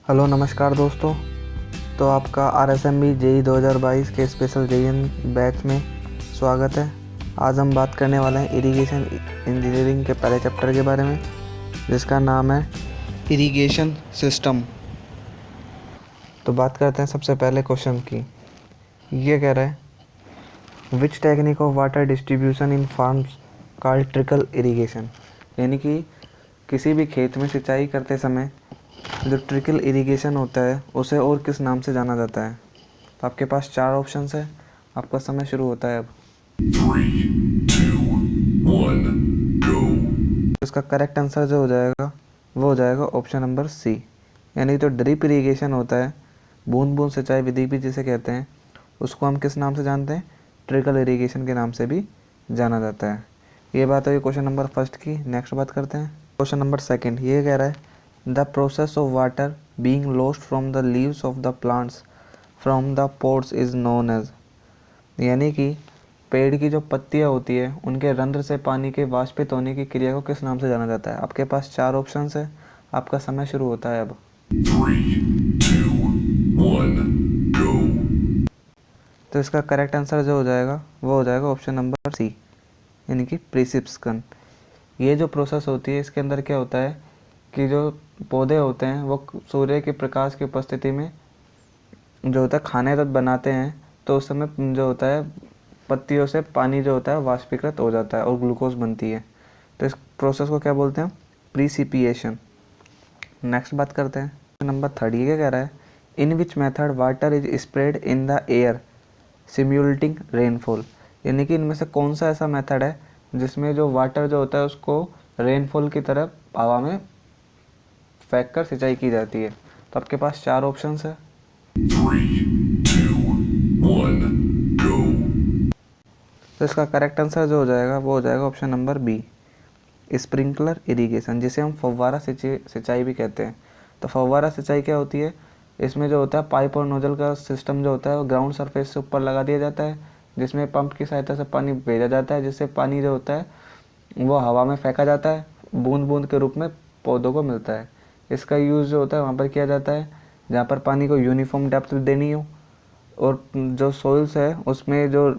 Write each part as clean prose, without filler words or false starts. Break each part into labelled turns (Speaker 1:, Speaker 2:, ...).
Speaker 1: Hello नमस्कार दोस्तों। तो आपका R S M B JE 2022 के स्पेशल जेईएन बैच में स्वागत है। आज हम बात करने वाले हैं इरिगेशन इंजीनियरिंग के पहले चैप्टर के बारे में, जिसका नाम है इरिगेशन सिस्टम। तो बात करते हैं सबसे पहले क्वेश्चन की। ये कह रहा है which technique of water distribution in farms called trickle irrigation, यानी कि किसी भी खेत में सिंचाई करते समय जो ट्रिकल इरिगेशन होता है उसे और किस नाम से जाना जाता है। तो आपके पास 4 ऑप्शंस है। आपका समय शुरू होता है अब।
Speaker 2: 3, 2, 1, go.
Speaker 1: इसका करेक्ट आंसर जो हो जाएगा वो हो जाएगा ऑप्शन नंबर सी, यानी जो ड्रिप इरिगेशन होता है, बूंद बूंद सिंचाई विधि भी जिसे कहते हैं, उसको हम किस नाम से जानते हैं? ट्रिकल इरिगेशन के नाम से भी जाना जाता है। ये बात है क्वेश्चन नंबर फर्स्ट की। नेक्स्ट बात करते हैं क्वेश्चन नंबर सेकंड। ये कह रहा है the process of water being lost from the leaves of the plants from the pores is known as, यानी कि पेड़ की जो पत्तियां होती है उनके रंध्र से पानी के वाष्पित होने की क्रिया को किस नाम से जाना जाता है। आपके पास 4 ऑप्शंस है। आपका समय शुरू होता है अब।
Speaker 2: 3, 2, 1, go.
Speaker 1: तो इसका करेक्ट आंसर जो हो जाएगा वो हो जाएगा ऑप्शन नंबर सी, यानी कि प्रिसिप्शन। ये जो प्रोसेस होती है इसके अंदर क्या होता है कि जो पौधे होते हैं वो सूर्य के प्रकाश की उपस्थिति में जो होता है खाने तक बनाते हैं, तो उस समय जो होता है पत्तियों से पानी जो होता है वाष्पीकृत हो जाता है और ग्लूकोज बनती है। तो इस प्रोसेस को क्या बोलते हैं? प्रीसिपिएशन। नेक्स्ट बात करते हैं नंबर थर्ड। ये क्या कह रहा है in which method water is spread in the air simulating rainfall, यानी कि इनमें से कौन सा ऐसा मेथड है जिसमें जो वाटर जो होता है उसको रेनफॉल की तरफ हवा में फेंक कर सिंचाई की जाती है। तो आपके पास 4 ऑप्शंस है।
Speaker 2: 3, 2, 1, go.
Speaker 1: तो इसका करेक्ट आंसर जो हो जाएगा वो हो जाएगा option number B, sprinkler irrigation, जिसे हम फव्वारा सिंचाई भी कहते हैं। तो फव्वारा सिंचाई क्या होती है? इसमें जो होता है पाइप और नोजल का सिस्टम जो होता है वो ग्राउंड सरफेस से ऊपर लगा दिया जाता है, जिसमें पंप की सहायता से पानी भेजा जाता है, जिससे पानी जो होता है वो हवा में फेंका जाता है, बूंद बूंद के रूप में पौधों को मिलता है। इसका यूज़ जो होता है वहाँ पर किया जाता है जहाँ पर पानी को यूनिफॉर्म डेप्थ देनी हो, और जो सोइल्स है उसमें जो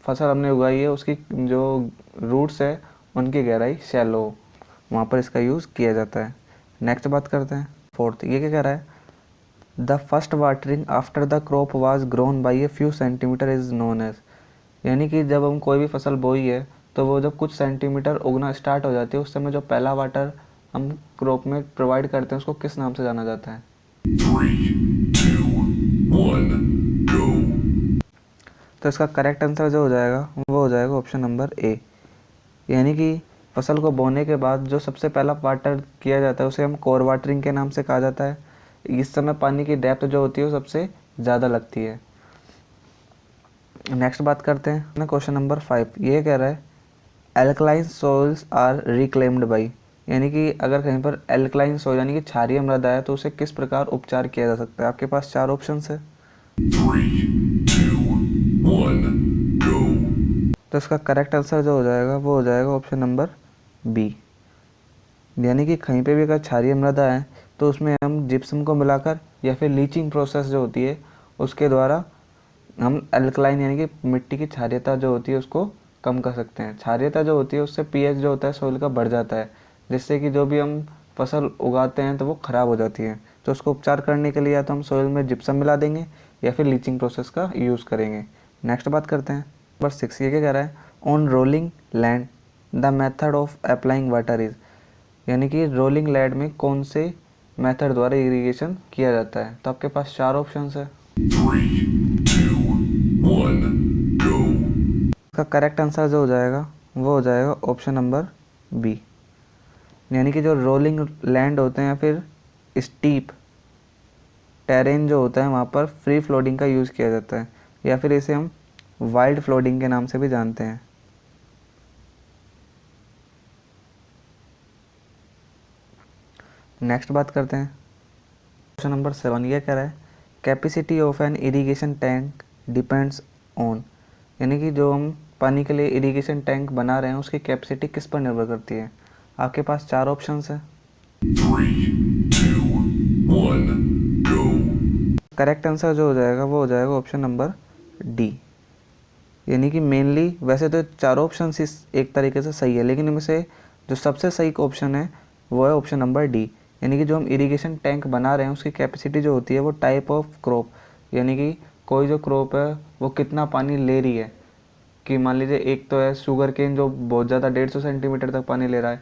Speaker 1: फसल हमने उगाई है उसकी जो रूट्स है उनकी गहराई शैलो, वहाँ पर इसका यूज़ किया जाता है। नेक्स्ट बात करते हैं फोर्थ। ये क्या कह रहा है the first watering after the crop was grown by a few centimeter is known as, यानी कि जब हम कोई भी फसल बोई है तो वो जब कुछ सेंटीमीटर उगना स्टार्ट हो जाती है उस समय जो पहला वाटर हम क्रॉप में प्रोवाइड करते हैं उसको किस नाम से जाना जाता है?
Speaker 2: 3, 2, 1, go.
Speaker 1: तो इसका करेक्ट आंसर जो हो जाएगा वो हो जाएगा ऑप्शन नंबर ए, यानी कि फसल को बोने के बाद जो सबसे पहला वाटर किया जाता है उसे हम कोर वाटरिंग के नाम से कहा जाता है। इस समय पानी की डेप्थ जो होती है वो सबसे ज़्यादा लगती है। नेक्स्ट बात करते हैं ना क्वेश्चन नंबर 5। ये कह रहा है alkaline soils are reclaimed by, यानी कि अगर कहीं पर एल्कलाइन सोइल यानी कि क्षारीय मृदा है तो उसे किस प्रकार उपचार किया जा सकता है। आपके पास 4 ऑप्शंस है।
Speaker 2: 3, 2, 1, go.
Speaker 1: तो इसका करेक्ट आंसर जो हो जाएगा वो हो जाएगा ऑप्शन नंबर बी, यानी कि कहीं पे भी अगर क्षारीय मृदा है तो उसमें हम जिप्सम को मिलाकर या फिर लीचिंग प्रोसेस जो होती है उसके द्वारा हम एल्कलाइन यानी कि मिट्टी की क्षारीयता जो होती है उसको कम कर सकते हैं। क्षारीयता जो होती है उससे पीएच जो होता है सॉइल का बढ़ जाता है, जिससे कि जो भी हम फसल उगाते हैं तो वो ख़राब हो जाती है। तो उसको उपचार करने के लिए या तो हम सॉइल में जिप्सम मिला देंगे या फिर लीचिंग प्रोसेस का यूज़ करेंगे। नेक्स्ट बात करते हैं नंबर 6। ये क्या कह रहा है on rolling land the method of applying water is, यानी कि रोलिंग लैंड में कौन से मेथड द्वारा इरिगेशन किया जाता है। तो आपके पास 4 ऑप्शंस है।
Speaker 2: 3, 2, 1, go.
Speaker 1: इसका करेक्ट आंसर जो हो जाएगा वो हो जाएगा ऑप्शन नंबर बी, यानी कि जो रोलिंग लैंड होते हैं या फिर स्टीप टेरेन जो होता है वहाँ पर फ्री फ्लोटिंग का यूज़ किया जाता है, या फिर इसे हम वाइल्ड फ्लोटिंग के नाम से भी जानते हैं। नेक्स्ट बात करते हैं क्वेश्चन नंबर 7। ये कह रहा है capacity of an irrigation tank depends on, यानी कि जो हम पानी के लिए इरिगेशन टैंक बना रहे हैं उसकी कैपेसिटी किस पर निर्भर करती है। आपके पास 4 ऑप्शंस है।
Speaker 2: 3, 2, 1, go.
Speaker 1: करेक्ट आंसर जो हो जाएगा वो हो जाएगा ऑप्शन नंबर डी। यानी कि मेनली वैसे तो चारों ऑप्शन एक तरीके से सही है, लेकिन इनमें से जो सबसे सही ऑप्शन है वो है ऑप्शन नंबर डी। यानी कि जो हम इरिगेशन टैंक बना रहे हैं उसकी कैपेसिटी जो होती है वो टाइप ऑफ क्रॉप, यानी कि कोई जो क्रॉप है वो कितना पानी ले रही है। कि मान लीजिए एक तो है शुगर केन जो बहुत ज़्यादा 150 सेंटीमीटर तक पानी ले रहा है,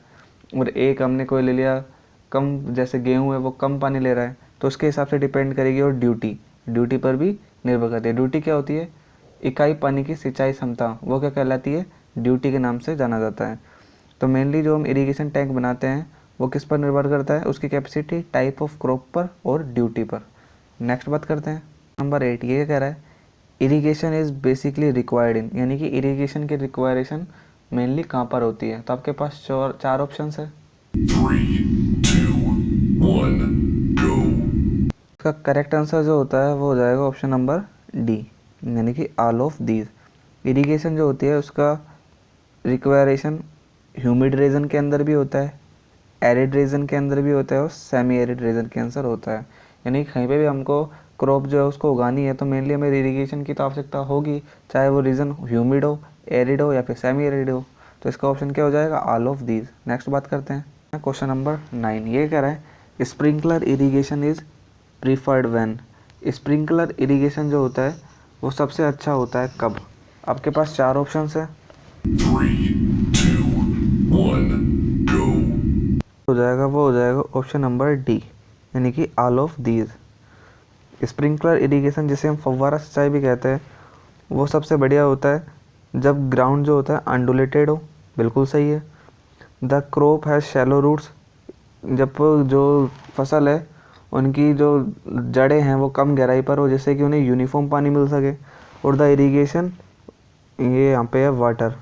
Speaker 1: और एक हमने कोई ले लिया कम, जैसे गेहूँ है वो कम पानी ले रहा है, तो उसके हिसाब से डिपेंड करेगी। और ड्यूटी पर भी निर्भर करती है। ड्यूटी क्या होती है? इकाई पानी की सिंचाई क्षमता, वो क्या कहलाती है? ड्यूटी के नाम से जाना जाता है। तो मेनली जो हम इरिगेशन टैंक बनाते हैं वो किस पर निर्भर करता है? उसकी कैपेसिटी, टाइप ऑफ क्रॉप पर और ड्यूटी पर। नेक्स्ट बात करते हैं नंबर 8। ये कह रहा है irrigation is basically required in, यानी कि इरिगेशन की रिक्वायरेशन मेनली कहाँ पर होती है? तो आपके पास चार ऑप्शन है।
Speaker 2: 3, 2, 1, go.
Speaker 1: इसका करेक्ट आंसर जो होता है वो हो जाएगा ऑप्शन नंबर डी, यानी कि ऑल ऑफ दीज। इरिगेशन जो होती है उसका रिक्वायरेशन ह्यूमिड रीजन के अंदर भी होता है, एरिड रीजन के अंदर भी होता है, और सेमी एरिड रीजन के अंदर होता है। यानी कहीं पे भी हमको क्रॉप जो है उसको उगानी है तो मेनली हमें इरिगेशन की तो आवश्यकता होगी, चाहे वो रीजन ह्यूमिड हो, एरिड हो या फिर सेमी एरिड हो। तो इसका ऑप्शन क्या हो जाएगा? All of these. नेक्स्ट बात करते हैं क्वेश्चन नंबर 9। ये कह रहा है sprinkler irrigation is preferred when. Sprinkler irrigation जो होता है वो सबसे अच्छा होता है कब? आपके पास चार ऑप्शन है।
Speaker 2: 3, 2, 1, go.
Speaker 1: हो जाएगा वो हो जाएगा ऑप्शन नंबर डी, यानी कि all of these. Sprinkler irrigation जिसे हम फव्वारा सिंचाई भी कहते हैं वो सबसे बढ़िया होता है जब ग्राउंड जो होता है अंडुलेटेड हो। बिल्कुल सही है। The crop has shallow roots, जब जो फसल है उनकी जो जड़ें हैं वो कम गहराई पर हो, जिससे कि उन्हें यूनिफॉर्म पानी मिल सके। और द इरिगेशन, ये यहाँ पे है वाटर,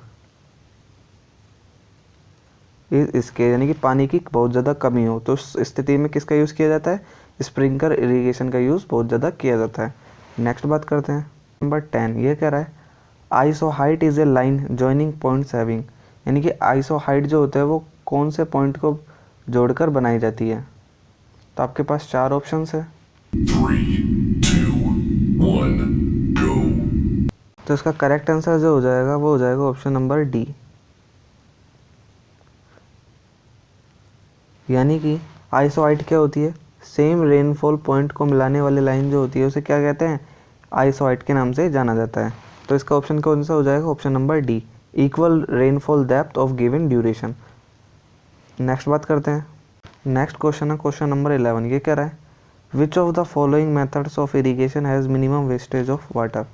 Speaker 1: इसके यानी कि पानी की बहुत ज़्यादा कमी हो, तो उस स्थिति में किसका यूज़ किया जाता है? स्प्रिंकलर इरिगेशन का यूज़ बहुत ज़्यादा किया जाता है। नेक्स्ट बात करते हैं नंबर 10। ये कह रहा है isohyet is a line joining points having, यानी कि आइसोहाइट जो होता है वो कौन से पॉइंट को जोड़कर बनाई जाती है? तो आपके पास चार ऑप्शन है।
Speaker 2: 3, 2, 1, go.
Speaker 1: तो इसका करेक्ट आंसर जो हो जाएगा वो हो जाएगा ऑप्शन नंबर डी, यानी कि आइसोहाइट क्या होती है? सेम रेनफॉल पॉइंट को मिलाने वाली लाइन जो होती है उसे क्या कहते हैं? आइसोहाइट के नाम से जाना जाता है। तो इसका ऑप्शन कौन सा हो जाएगा? Option number D, equal rainfall depth of given duration. Next बात करते हैं। नेक्स्ट क्वेश्चन है क्वेश्चन नंबर 11। ये कह रहा है which of the following methods of irrigation has minimum wastage of water.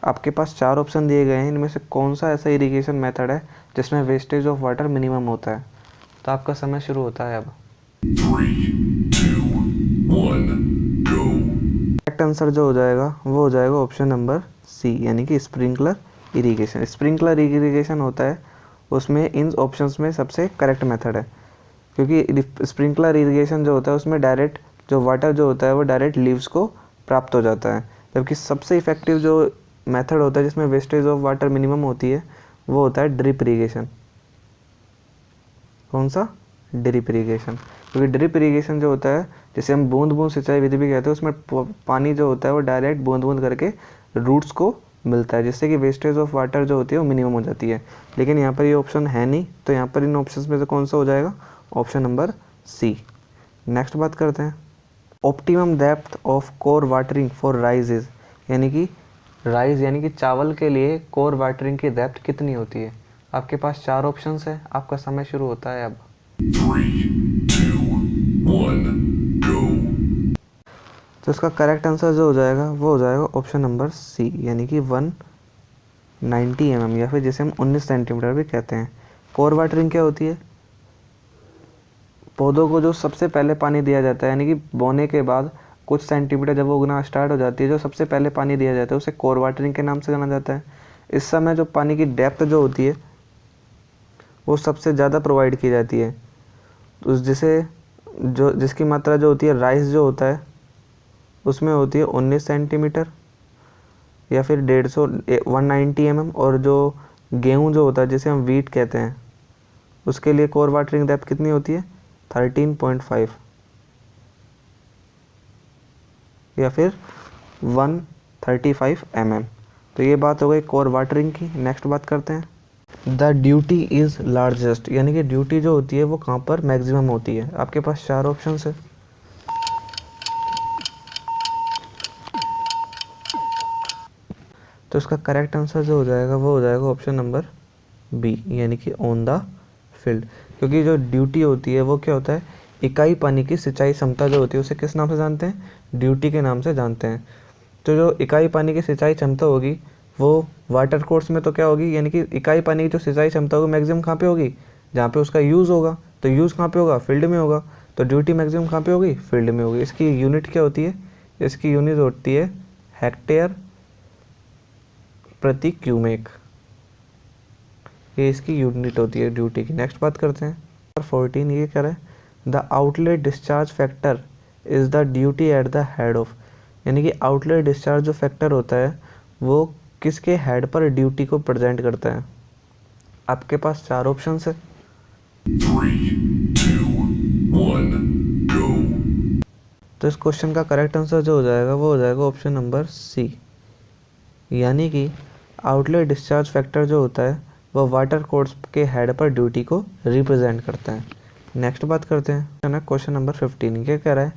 Speaker 1: आपके पास चार ऑप्शन दिए गए हैं, इनमें से कौन सा ऐसा इरिगेशन मेथड है जिसमें वेस्टेज ऑफ वाटर मिनिमम होता है? तो आपका समय शुरू होता है अब।
Speaker 2: 3, 2, 1, go.
Speaker 1: करेक्ट आंसर जो हो जाएगा वो हो जाएगा ऑप्शन नंबर सी, यानी कि स्प्रिंकलर इरिगेशन। स्प्रिंकलर इरिगेशन होता है उसमें इन ऑप्शंस में सबसे करेक्ट मेथड है, क्योंकि स्प्रिंकलर इरिगेशन जो होता है उसमें डायरेक्ट जो वाटर जो होता है वो डायरेक्ट लीव्स को प्राप्त हो जाता है। जबकि सबसे इफेक्टिव जो मेथड होता है जिसमें वेस्टेज ऑफ वाटर मिनिमम होती है वो होता है ड्रिप इरिगेशन। कौन सा? Drip irrigation. क्योंकि ड्रिप इरिगेशन जो होता है जिसे हम बूंद बूंद सिंचाई विधि भी कहते हैं, उसमें पानी जो होता है वो डायरेक्ट बूंद बूंद करके रूट्स को मिलता है, जिससे कि वेस्टेज ऑफ वाटर जो होती है वो मिनिमम हो जाती है। लेकिन यहाँ पर ये ऑप्शन है नहीं, तो यहाँ पर इन ऑप्शंस में से कौन सा हो जाएगा? Option number C. नेक्स्ट बात करते हैं optimum depth of core watering for rice is, यानी कि राइस यानी कि चावल के लिए कोर वाटरिंग की डेप्थ कितनी होती है? आपके पास चार ऑप्शंस है। आपका समय शुरू होता है अब।
Speaker 2: 3, 2, 1, go.
Speaker 1: तो इसका करेक्ट आंसर जो हो जाएगा वो हो जाएगा ऑप्शन नंबर सी, यानी कि 190 mm, या फिर जिसे हम 19 सेंटीमीटर भी कहते हैं। कोर वाटरिंग क्या होती है? पौधों को जो सबसे पहले पानी दिया जाता है, यानी कि बोने के बाद कुछ सेंटीमीटर जब वो उगना स्टार्ट हो जाती है, जो सबसे पहले पानी दिया जाता है उसे कोर वाटरिंग के नाम से जाना जाता है। इस समय जो पानी की डेप्थ जो होती है वो सबसे ज़्यादा प्रोवाइड की जाती है, तो जिसकी मात्रा जो होती है राइस जो होता है उसमें होती है 19 सेंटीमीटर या फिर 190 mm, और जो गेहूँ जो होता है जिसे हम वीट कहते हैं उसके लिए कोर वाटरिंग डेप्थ कितनी होती है? 13.5। या फिर 135 mm। तो ये बात हो गई कोर वाटरिंग की। नेक्स्ट बात करते हैं द ड्यूटी इज़ लार्जेस्ट, यानी कि ड्यूटी जो होती है वो कहाँ पर मैक्सिमम होती है। आपके पास 4 ऑप्शन है। तो इसका करेक्ट आंसर जो हो जाएगा वो हो जाएगा ऑप्शन नंबर बी, यानी कि ऑन द फील्ड। क्योंकि जो ड्यूटी होती है वो क्या होता है, इकाई पानी की सिंचाई क्षमता जो होती है उसे किस नाम से जानते हैं, ड्यूटी के नाम से जानते हैं। तो जो इकाई पानी की सिंचाई क्षमता होगी वो वाटर कोर्स में तो क्या होगी, यानी कि इकाई पानी की जो सिंचाई क्षमता होगी मैक्सिमम कहाँ पे होगी, जहाँ पे उसका यूज़ होगा। तो यूज़ कहाँ पे होगा, फील्ड में होगा। तो ड्यूटी मैक्सिमम कहाँ पे होगी, फील्ड में होगी। इसकी यूनिट क्या होती है, इसकी यूनिट होती है हेक्टेयर प्रति क्यूमेक, ये इसकी यूनिट होती है ड्यूटी की। नेक्स्ट बात करते हैं 14, ये कह रहा है the outlet discharge factor is the duty at the head of, यानी कि आउटलेट डिस्चार्ज जो फैक्टर होता है वो किसके हेड पर ड्यूटी को प्रेजेंट करता है। आपके पास 4 ऑप्शन है।
Speaker 2: 3, 2, 1, go.
Speaker 1: तो इस क्वेश्चन का करेक्ट आंसर जो हो जाएगा वो हो जाएगा ऑप्शन नंबर सी, यानी कि आउटलेट डिस्चार्ज फैक्टर जो होता है वह वाटर कोर्स के हेड पर ड्यूटी को रिप्रेजेंट करता है। नेक्स्ट बात करते हैं क्वेश्चन नंबर 15, क्या कह रहा है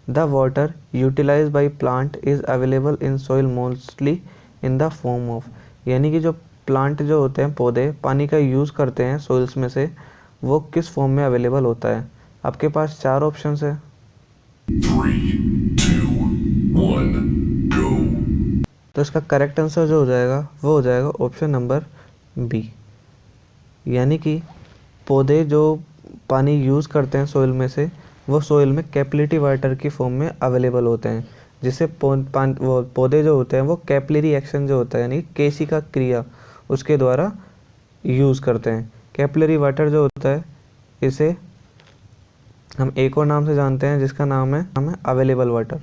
Speaker 1: the water utilize by plant is available in soil mostly in the form of, यानी कि जो प्लांट जो होते हैं पौधे पानी का यूज़ करते हैं सॉइल्स में से, वो किस फॉर्म में अवेलेबल होता है। आपके पास 4 ऑप्शन है।
Speaker 2: 3, 2, 1, go.
Speaker 1: तो इसका करेक्ट आंसर जो हो जाएगा वो हो जाएगा ऑप्शन नंबर बी, यानी कि पौधे जो पानी यूज़ करते हैं सोइल में से वो सोइल में कैपिलरी वाटर की फॉर्म में अवेलेबल होते हैं, जिससे पौधे जो होते हैं वो कैपिलरी एक्शन जो होता है यानी केशिका क्रिया उसके द्वारा यूज़ करते हैं। कैपिलरी वाटर जो होता है इसे हम एक और नाम से जानते हैं जिसका नाम है अवेलेबल वाटर।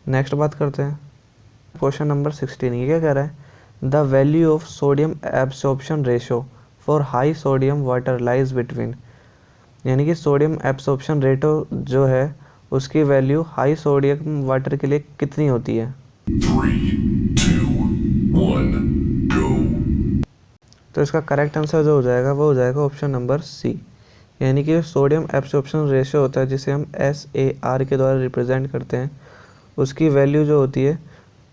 Speaker 1: नेक्स्ट बात करते हैं क्वेश्चन नंबर 16, ये क्या कह रहा है the value of sodium absorption ratio for high sodium water lies between, यानी कि सोडियम एब्सॉर्प्शन रेटो जो है उसकी वैल्यू हाई सोडियम वाटर के लिए कितनी होती है।
Speaker 2: 3, 2, 1, go.
Speaker 1: तो इसका करेक्ट आंसर जो हो जाएगा वो हो जाएगा ऑप्शन नंबर सी, यानी कि सोडियम एब्सॉर्प्शन रेशियो होता है जिसे हम SAR के द्वारा रिप्रेजेंट करते हैं, उसकी वैल्यू जो होती है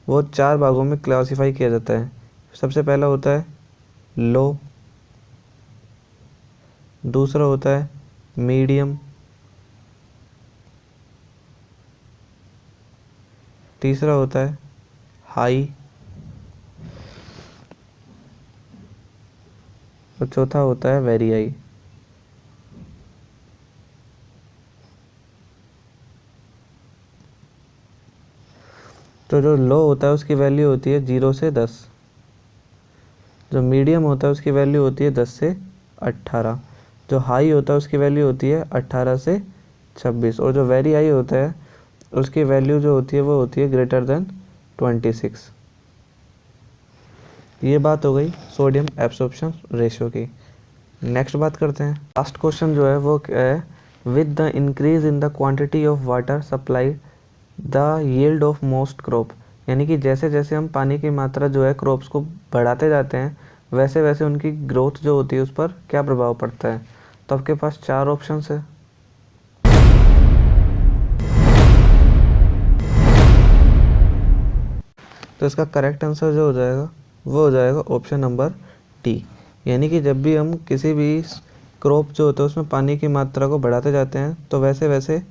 Speaker 1: वो 4 भागों में क्लासिफाई किया जाता है। सबसे पहला होता है लो, दूसरा होता है मीडियम, तीसरा होता है हाई और चौथा होता है वेरी हाई। तो जो लो होता है उसकी वैल्यू होती है 0 से 10, जो मीडियम होता है उसकी वैल्यू होती है 10 से 18, जो हाई होता है उसकी वैल्यू होती है 18 से 26 और जो वेरी हाई होता है उसकी वैल्यू जो होती है वो होती है ग्रेटर देन 26। ये बात हो गई सोडियम एब्सॉर्प्शन रेशियो की। नेक्स्ट बात करते हैं लास्ट क्वेश्चन जो है वो क्या है with the increase in the quantity of water supply the yield of most crop, यानी कि जैसे जैसे हम पानी की मात्रा जो है क्रॉप्स को बढ़ाते जाते हैं वैसे वैसे उनकी ग्रोथ जो होती है उस पर क्या प्रभाव पड़ता है। तो आपके पास 4 ऑप्शन है। तो इसका करेक्ट आंसर जो हो जाएगा वो हो जाएगा ऑप्शन नंबर डी, यानी कि जब भी हम किसी भी क्रॉप जो होता है उसमें पानी की मात्रा को बढ़ाते जाते हैं तो वैसे वैसे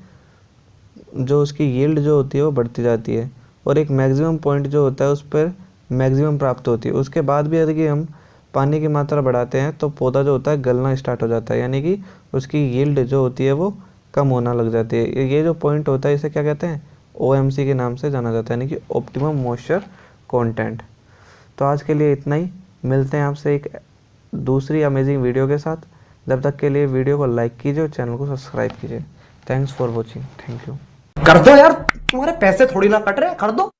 Speaker 1: जो उसकी यील्ड जो होती है वो बढ़ती जाती है और एक मैक्सिमम पॉइंट जो होता है उस पर मैक्सिमम प्राप्त होती है। उसके बाद भी यदि हम पानी की मात्रा बढ़ाते हैं तो पौधा जो होता है गलना स्टार्ट हो जाता है, यानी कि उसकी यील्ड जो होती है वो कम होना लग जाती है। ये जो पॉइंट होता है इसे क्या कहते हैं, OMC के नाम से जाना जाता है, यानी कि ऑप्टिमम मॉइस्चर कंटेंट। तो आज के लिए इतना ही, मिलते हैं आपसे एक दूसरी अमेजिंग वीडियो के साथ। जब तक के लिए वीडियो को लाइक कीजिए और चैनल को सब्सक्राइब कीजिए। Thanks for watching, thank you.
Speaker 3: कर दो यार, तुम्हारे पैसे थोड़ी ना कट रहे, कर दो।